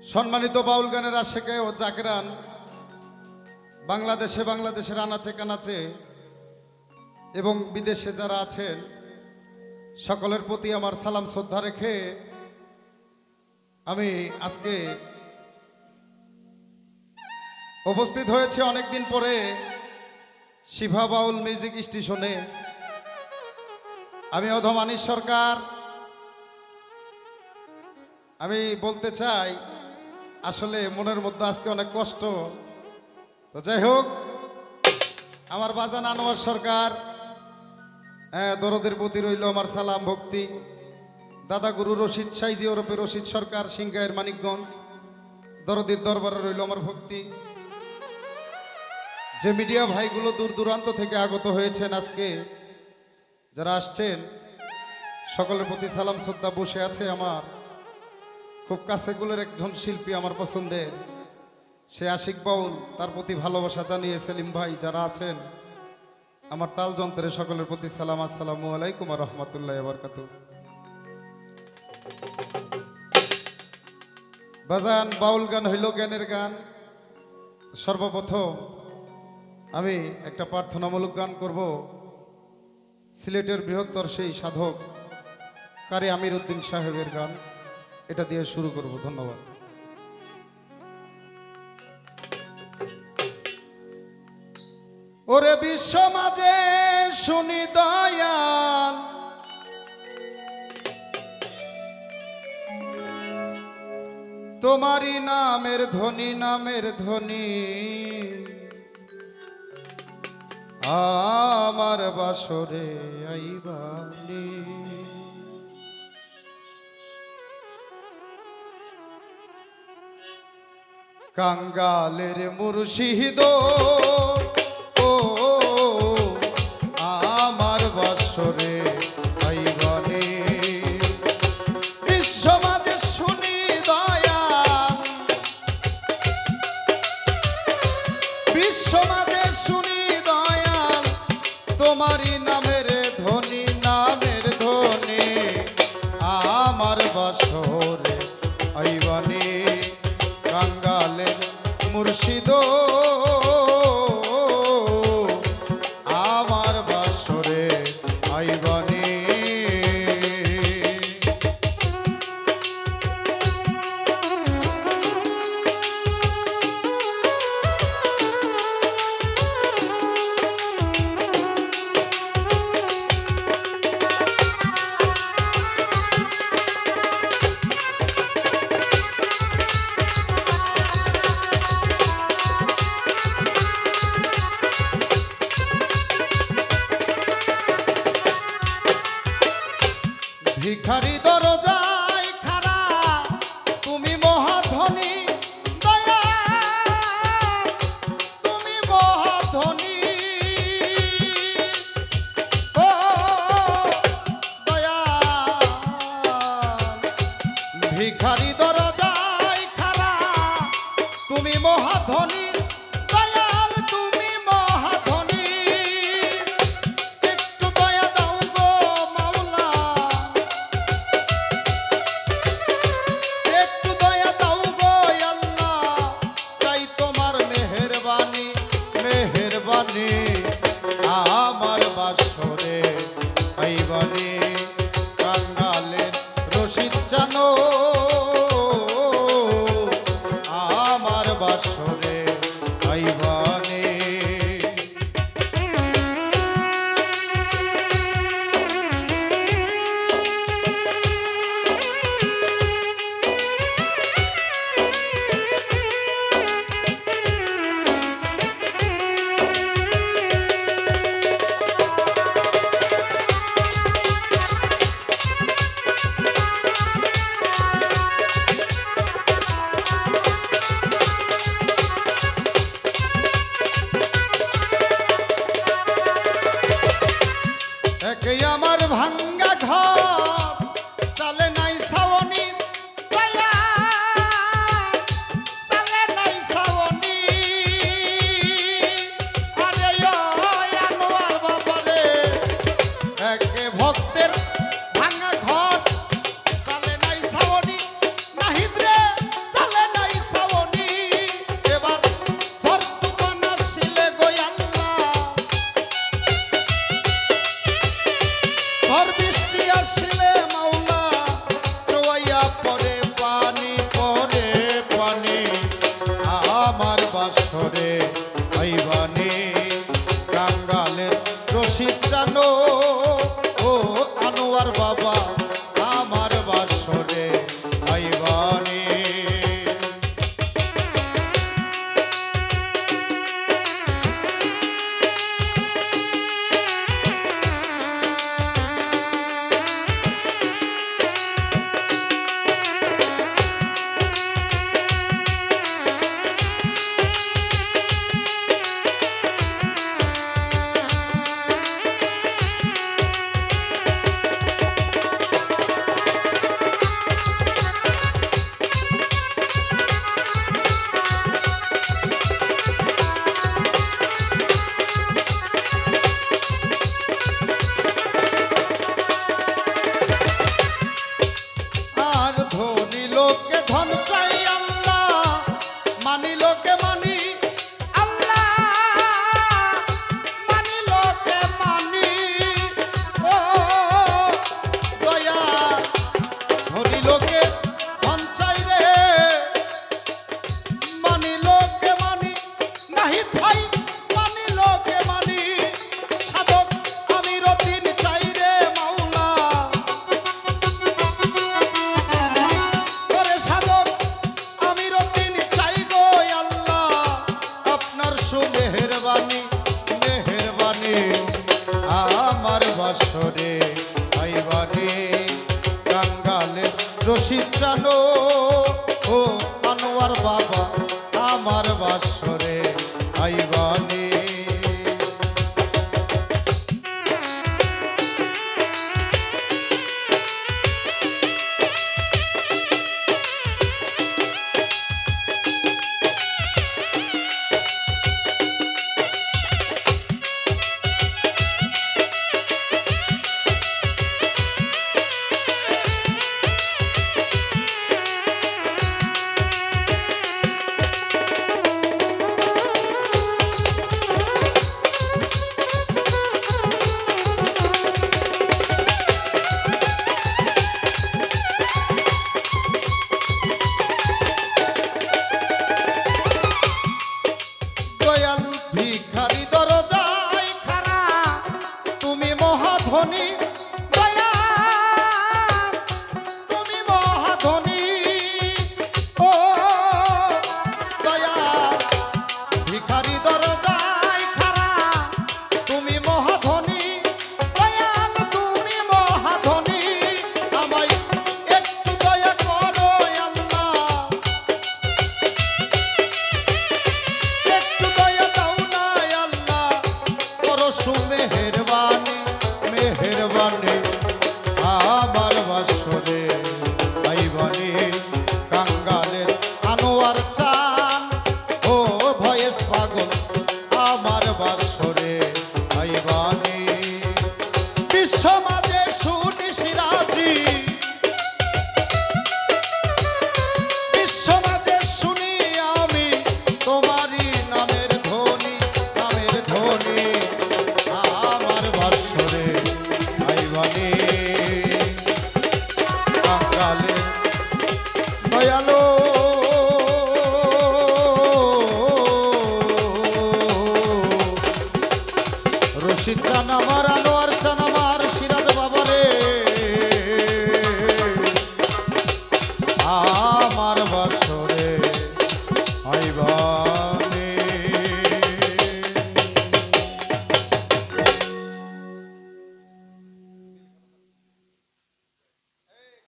সম্মানিত বাউল গানের আশেকে ও জাকেরান বাংলাদেশের আনাচে কানাচে এবং বিদেশে যারা আছেন সকলের প্রতি আমার সালাম শ্রদ্ধা রেখে আমি আজকে উপস্থিত হয়েছি অনেকদিন পরে শিভা বাউল মিউজিক স্টেশনে। আমি অধম আনিস সরকার। আমি বলতে চাই আসলে মনের মধ্যে আজকে অনেক কষ্ট। তো যাই হোক, আমার বাজান আনোয়ার সরকার, দরদের প্রতি রইল আমার সালাম ভক্তি। দাদা গুরু রশিদ সাইজি ওরফে রশিদ সরকার, সিংগাইয়ের মানিকগঞ্জ, দরদির দরবারে রইল আমার ভক্তি। যে মিডিয়া ভাইগুলো দূর দূরান্ত থেকে আগত হয়েছেন, আজকে যারা আসছেন সকলের প্রতি সালাম শ্রদ্ধা। বসে আছে আমার খুব কাছেগুলোর একজন শিল্পী, আমার পছন্দের, সে আশিক বাউল, তার প্রতি ভালোবাসা জানিয়ে সেলিম ভাই যারা আছেন আমার তাল যন্ত্রের, সকলের প্রতি সালাম। আসসালামু আলাইকুম ওয়া রাহমাতুল্লাহি ওয়া বারাকাতুহু। বাজান বাউল গান হইল জ্ঞানের গান। সর্বপ্রথম আমি একটা প্রার্থনামূলক গান করব, সিলেটের বৃহত্তর সেই সাধক কারি আমির উদ্দিন সাহেবের গান, এটা দিয়ে শুরু করব। ধন্যবাদ। ওরে বিশ্ব মাঝে শুনি দয়াল, তোমারি নামের ধ্বনি, নামের ধ্বনি আমার বাসরে আইবানি। কাঙ্গালের মুর্শিদ ও আমার বাসরে আইবানি। বিশ্ব মাঝে শুনি দয়াল, বিশ্ব মাঝে শুনি দয়াল, তোমারি নামের ধ্বনি, নামের ধ্বনি আমার বাসরে আইবানি। কাঙ্গালের মুর্শিদ আমার বাসরে আইবানি। ভিখারি দরজায় খাড়া তুমি মহাধনী দয়া, তুমি মহাধনী ও দয়া। ভিখারি দরজায় খাড়া তুমি মহাধনী দয়াল, তুমি মহাধনী। একটু দয়া দাও গো মাওলা, একটু দয়া দাও গো আল্লাহ, চাই তোমার মেহেরবানি, মেহেরবানি আমার বাসরে আইবানি। কাঙ্গালের রশিদ জানো আমার বাসরে ও আনোয়ার বাবা আমার বাসরে আইবানি। ভিখারি দরজায় খাড়া তুমি মহাধনী দয়াল তুমি মহাধনী ও দয়াল ভিখারি দরজায় খাড়া তুমি মহাধনী দয়াল তুমি মহাধনী আমায় একটু দয়া করো আল্লাহ একটু দয়া মেহরবানি মেহরবানি আমার বাসরে আইবানি। কাঙ্গালের আনোয়ার চান ও ভয়েস পাগল আমার বাসরে আইবানি। বিশ্ব মাঝে শুনি সিরাজি বিশ্ব মাঝে শুনি আমি তোমারই নামের ধ্বনি নামের ধ্বনি আমার বাসরে আইবানি। কাঙ্গালে দয়ালো রশিদ চান আমার আলো